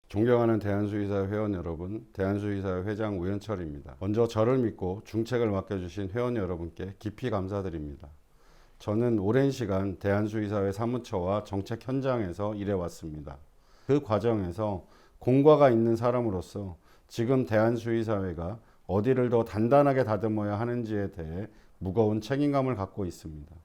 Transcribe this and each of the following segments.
존경하는 대한수의사 회원 여러분, 대한수의사 회장 우현철입니다. 먼저 저를 믿고 중책을 맡겨주신 회원 여러분께 깊이 감사드립니다. 저는 오랜 시간 대한수의사회 사무처와 정책 현장에서 일해왔습니다. 그 과정에서 공과가 있는 사람으로서 지금 대한수의사회가 어디를 더 단단하게 다듬어야 하는지에 대해 무거운 책임감을 갖고 있습니다.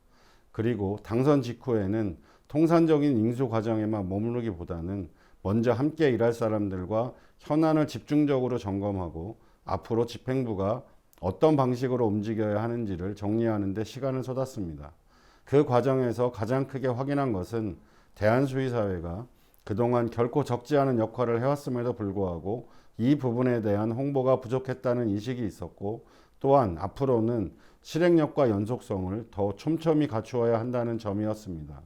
그리고 당선 직후에는 통산적인 인수 과정에만 머무르기보다는 먼저 함께 일할 사람들과 현안을 집중적으로 점검하고 앞으로 집행부가 어떤 방식으로 움직여야 하는지를 정리하는 데 시간을 쏟았습니다. 그 과정에서 가장 크게 확인한 것은 대한수의사회가 그동안 결코 적지 않은 역할을 해왔음에도 불구하고 이 부분에 대한 홍보가 부족했다는 인식이 있었고, 또한 앞으로는 실행력과 연속성을 더 촘촘히 갖추어야 한다는 점이었습니다.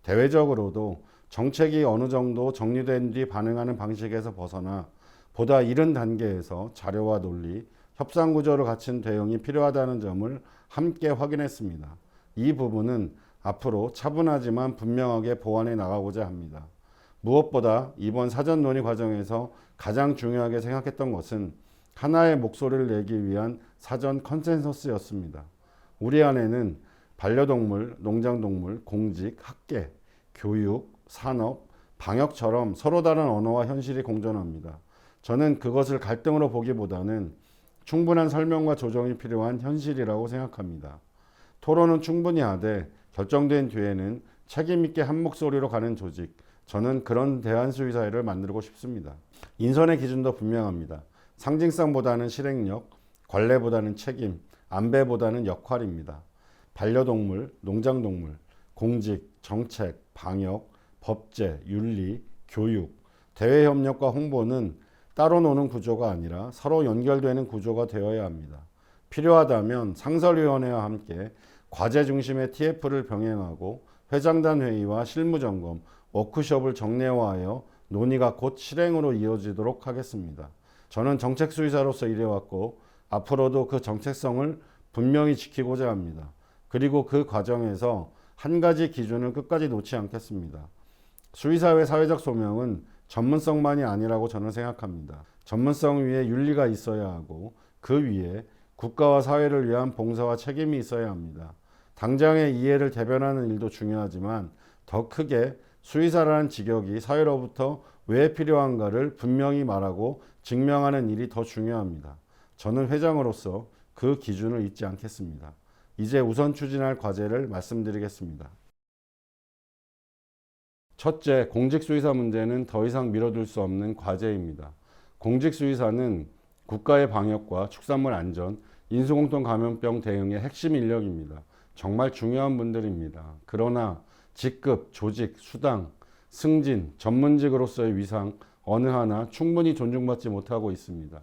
대외적으로도 정책이 어느 정도 정리된 뒤 반응하는 방식에서 벗어나 보다 이른 단계에서 자료와 논리, 협상 구조를 갖춘 대응이 필요하다는 점을 함께 확인했습니다. 이 부분은 앞으로 차분하지만 분명하게 보완해 나가고자 합니다. 무엇보다 이번 사전 논의 과정에서 가장 중요하게 생각했던 것은 하나의 목소리를 내기 위한 사전 컨센서스였습니다. 우리 안에는 반려동물, 농장동물, 공직, 학계, 교육, 산업, 방역처럼 서로 다른 언어와 현실이 공존합니다. 저는 그것을 갈등으로 보기보다는 충분한 설명과 조정이 필요한 현실이라고 생각합니다. 토론은 충분히 하되 결정된 뒤에는 책임 있게 한 목소리로 가는 조직, 저는 그런 대한수의사회를 만들고 싶습니다. 인선의 기준도 분명합니다. 상징성보다는 실행력, 관례보다는 책임, 안배보다는 역할입니다. 반려동물, 농장동물, 공직, 정책, 방역, 법제, 윤리, 교육, 대외협력과 홍보는 따로 노는 구조가 아니라 서로 연결되는 구조가 되어야 합니다. 필요하다면 상설위원회와 함께 과제 중심의 TF를 병행하고 회장단 회의와 실무점검, 워크숍을 정례화하여 논의가 곧 실행으로 이어지도록 하겠습니다. 저는 정책수의사로서 일해왔고 앞으로도 그 정책성을 분명히 지키고자 합니다. 그리고 그 과정에서 한 가지 기준을 끝까지 놓지 않겠습니다. 수의사회 사회적 소명은 전문성만이 아니라고 저는 생각합니다. 전문성 위에 윤리가 있어야 하고 그 위에 국가와 사회를 위한 봉사와 책임이 있어야 합니다. 당장의 이해를 대변하는 일도 중요하지만 더 크게 수의사라는 직역이 사회로부터 왜 필요한가를 분명히 말하고 증명하는 일이 더 중요합니다. 저는 회장으로서 그 기준을 잊지 않겠습니다. 이제 우선 추진할 과제를 말씀드리겠습니다. 첫째, 공직수의사 문제는 더 이상 미뤄둘 수 없는 과제입니다. 공직수의사는 국가의 방역과 축산물 안전, 인수공통 감염병 대응의 핵심 인력입니다. 정말 중요한 분들입니다. 그러나 직급, 조직, 수당, 승진, 전문직으로서의 위상 어느 하나 충분히 존중받지 못하고 있습니다.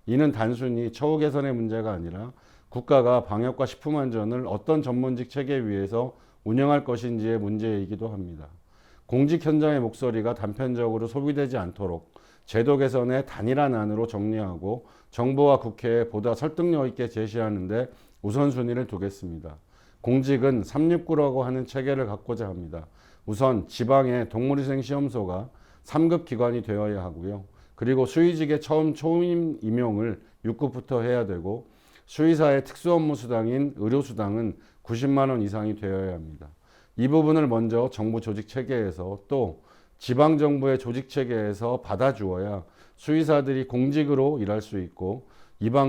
이는 단순히 처우 개선의 문제가 아니라 국가가 방역과 식품안전을 어떤 전문직 체계 위에서 운영할 것인지의 문제이기도 합니다. 공직 현장의 목소리가 단편적으로 소비되지 않도록 제도 개선의 단일한 안으로 정리하고 정부와 국회에 보다 설득력 있게 제시하는 데 우선순위를 두겠습니다. 공직은 369라고 하는 체계를 갖고자 합니다. 우선 지방의 동물위생시험소가 3급 기관이 되어야 하고요. 그리고 수의직의 처음 초임 임용을 6급부터 해야 되고 수의사의 특수업무 수당인 의료수당은 90만 원 이상이 되어야 합니다. 이 부분을 먼저 정부 조직체계에서 또 지방정부의 조직체계에서 받아주어야 수의사들이 공직으로 일할 수 있고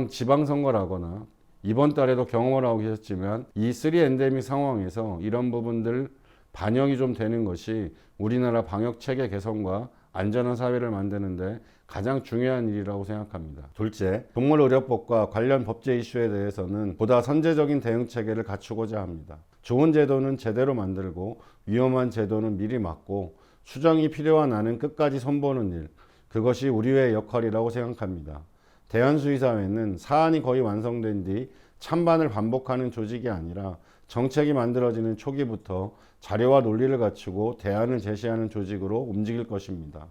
지방선거를 하거나 이번 달에도 경험을 하고 계셨지만 이 3 엔데믹 상황에서 이런 부분들 반영이 좀 되는 것이 우리나라 방역체계 개선과 안전한 사회를 만드는데 가장 중요한 일이라고 생각합니다. 둘째, 동물의료법과 관련 법제 이슈에 대해서는 보다 선제적인 대응 체계를 갖추고자 합니다. 좋은 제도는 제대로 만들고 위험한 제도는 미리 막고 수정이 필요한 안은 끝까지 손보는 일, 그것이 우리의 역할이라고 생각합니다. 대한수의사회는 사안이 거의 완성된 뒤 찬반을 반복하는 조직이 아니라 정책이 만들어지는 초기부터 자료와 논리를 갖추고 대안을 제시하는 조직으로 움직일 것입니다.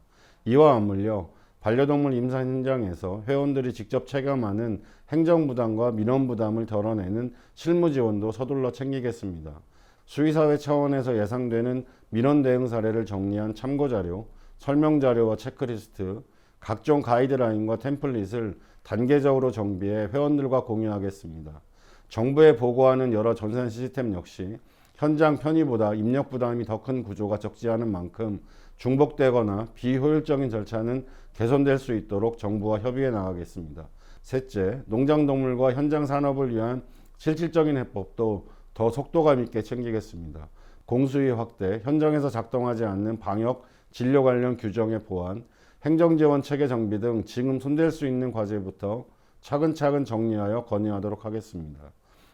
이와 맞물려 반려동물 임산 현장에서 회원들이 직접 체감하는 행정부담과 민원부담을 덜어내는 실무지원도 서둘러 챙기겠습니다. 수의사회 차원에서 예상되는 민원 대응 사례를 정리한 참고자료, 설명 자료와 체크리스트, 각종 가이드라인과 템플릿을 단계적으로 정비해 회원들과 공유하겠습니다. 정부에 보고하는 여러 전산 시스템 역시 현장 편의보다 입력 부담이 더 큰 구조가 적지 않은 만큼 중복되거나 비효율적인 절차는 개선될 수 있도록 정부와 협의해 나가겠습니다. 셋째, 농장동물과 현장 산업을 위한 실질적인 해법도 더 속도감 있게 챙기겠습니다. 공수위 확대, 현장에서 작동하지 않는 방역, 진료 관련 규정의 보완, 행정지원 체계 정비 등 지금 손댈 수 있는 과제부터 차근차근 정리하여 건의하도록 하겠습니다.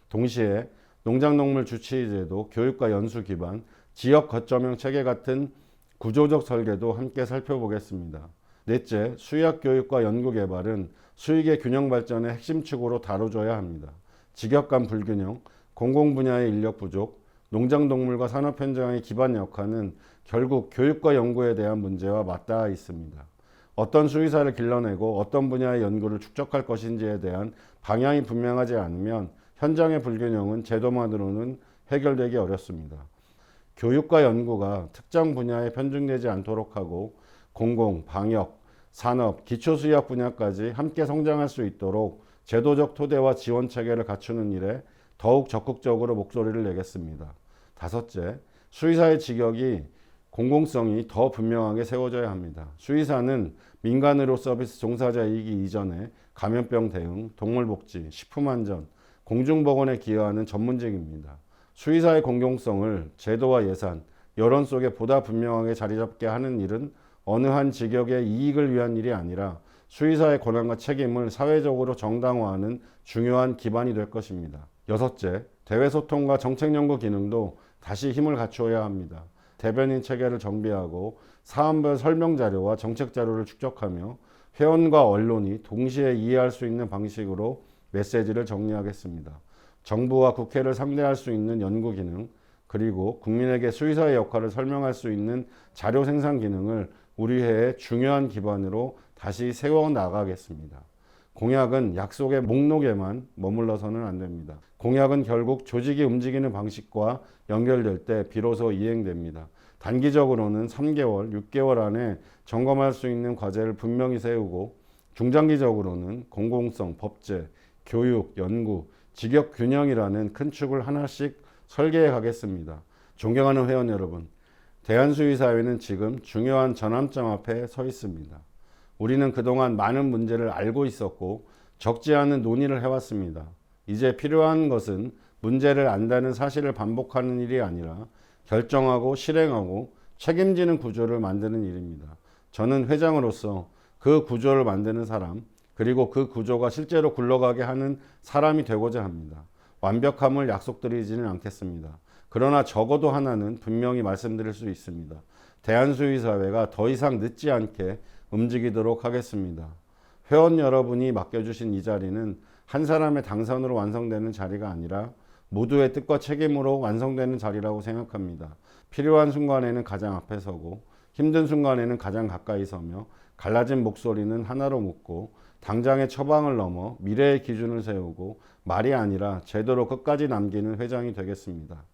동시에 농장동물 주치의제도, 교육과 연수 기반, 지역 거점형 체계 같은 구조적 설계도 함께 살펴보겠습니다. 넷째, 수의학 교육과 연구 개발은 수익의 균형 발전의 핵심축으로 다뤄줘야 합니다. 직역 간 불균형, 공공 분야의 인력 부족, 농장동물과 산업 현장의 기반 역할은 결국 교육과 연구에 대한 문제와 맞닿아 있습니다. 어떤 수의사를 길러내고 어떤 분야의 연구를 축적할 것인지에 대한 방향이 분명하지 않으면 현장의 불균형은 제도만으로는 해결되기 어렵습니다. 교육과 연구가 특정 분야에 편중되지 않도록 하고 공공, 방역, 산업, 기초수의학 분야까지 함께 성장할 수 있도록 제도적 토대와 지원 체계를 갖추는 일에 더욱 적극적으로 목소리를 내겠습니다. 다섯째, 수의사의 직역이 공공성이 더 분명하게 세워져야 합니다. 수의사는 민간의료 서비스 종사자이기 이전에 감염병 대응, 동물복지, 식품안전, 공중보건에 기여하는 전문직입니다. 수의사의 공공성을 제도와 예산, 여론 속에 보다 분명하게 자리잡게 하는 일은 어느 한 직역의 이익을 위한 일이 아니라 수의사의 권한과 책임을 사회적으로 정당화하는 중요한 기반이 될 것입니다. 여섯째, 대외소통과 정책연구 기능도 다시 힘을 갖추어야 합니다. 대변인 체계를 정비하고 사안별 설명 자료와 정책 자료를 축적하며 회원과 언론이 동시에 이해할 수 있는 방식으로 메시지를 정리하겠습니다. 정부와 국회를 상대할 수 있는 연구 기능, 그리고 국민에게 수의사의 역할을 설명할 수 있는 자료 생산 기능을 우리 회의 중요한 기반으로 다시 세워나가겠습니다. 공약은 약속의 목록에만 머물러서는 안 됩니다. 공약은 결국 조직이 움직이는 방식과 연결될 때 비로소 이행됩니다. 단기적으로는 3개월, 6개월 안에 점검할 수 있는 과제를 분명히 세우고 중장기적으로는 공공성, 법제, 교육, 연구, 직역 균형이라는 큰 축을 하나씩 설계해 가겠습니다. 존경하는 회원 여러분, 대한수의사회는 지금 중요한 전환점 앞에 서 있습니다. 우리는 그동안 많은 문제를 알고 있었고 적지 않은 논의를 해왔습니다. 이제 필요한 것은 문제를 안다는 사실을 반복하는 일이 아니라 결정하고 실행하고 책임지는 구조를 만드는 일입니다. 저는 회장으로서 그 구조를 만드는 사람, 그리고 그 구조가 실제로 굴러가게 하는 사람이 되고자 합니다. 완벽함을 약속드리지는 않겠습니다. 그러나 적어도 하나는 분명히 말씀드릴 수 있습니다. 대한수의사회가 더 이상 늦지 않게 움직이도록 하겠습니다. 회원 여러분이 맡겨주신 이 자리는 한 사람의 당선으로 완성되는 자리가 아니라 모두의 뜻과 책임으로 완성되는 자리라고 생각합니다. 필요한 순간에는 가장 앞에 서고 힘든 순간에는 가장 가까이 서며 갈라진 목소리는 하나로 묶고 당장의 처방을 넘어 미래의 기준을 세우고 말이 아니라 제도로 끝까지 남기는 회장이 되겠습니다.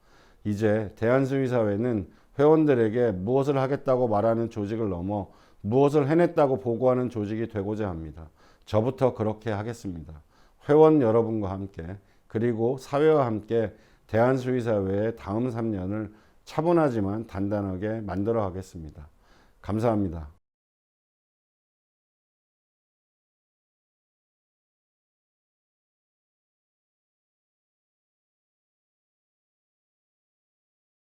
이제 대한수의사회는 회원들에게 무엇을 하겠다고 말하는 조직을 넘어 무엇을 해냈다고 보고하는 조직이 되고자 합니다. 저부터 그렇게 하겠습니다. 회원 여러분과 함께 그리고 사회와 함께 대한수의사회의 다음 3년을 차분하지만 단단하게 만들어 가겠습니다. 감사합니다.